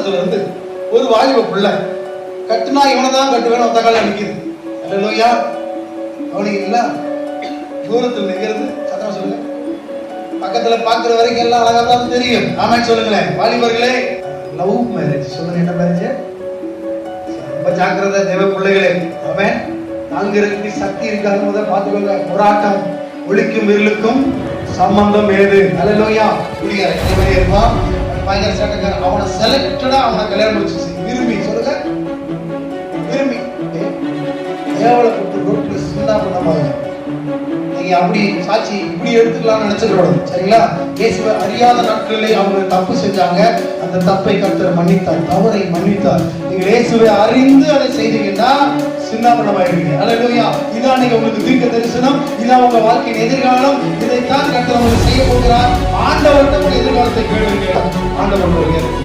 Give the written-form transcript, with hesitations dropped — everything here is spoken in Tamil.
தூரத்துல இருந்து ஒரு வாலிப புள்ள கட்டுனா இவனை தான் கட்டுவேன் ஒத்த கால நிற்கிது. அல்லேலூயா. கவனிங்களா? தூரத்தில் நிற்கிறது சத்தமா சொல்லுங்க. பக்கத்துல பாக்குற வரைக்கும் எல்லாம் அழகா தான் தெரியும். ஆமாம் சொல்லுங்களேன். வாலிபர்களே, லவ் மேரேஜ் சொல்லுங்க. என்ன மேரேஜ்? ரொம்ப ஜாக்கிரதை தேவ பிள்ளைகளே. ஆமென். தாங்கிறதுக்கு சக்தி இருக்காது முதல்ல பார்த்துக்கோங்க. போராட்டம் ஒளிக்கும் இருளுக்கும் சம்பந்தம் ஏது? அல்லேலூயா. புரியாது இதே இருப்பான் பயங்கர சட்டக்காரன். அவனை செலக்டடா அவனை கல்யாணம் முடிச்சு விரும்பி சொல்லுங்க. விரும்பி தேவலை கொடுத்து ரோட்ல சிந்தா பண்ணாம நீங்க அப்படி சாட்சி இப்படி எடுத்துக்கலாம்னு நினைச்சிடக்கூடாது. சரிங்களா? இயேசுவை அறியாத நாட்களிலே அவங்க தப்பு செஞ்சாங்க. அந்த தப்பை கர்த்தர் மன்னித்தார். தவறை மன்னித்தார். நீங்கள் இயேசுவை அறிந்து அதை செய்தீங்கன்னா சின்னாபனமாயிருவீங்க. அல்லேலூயா. இதான் நீங்க உங்களுக்கு தீர்க்க தரிசனம். இதான் உங்க வாழ்க்கையின் எதிர்காலம். இதைத்தான் கர்த்தர் உங்களுக்கு செய்ய போகிறார். ஆண்டவர்கிட்ட உங்க எதிர்காலத்தை கேளுங்க. ஆண்டவர்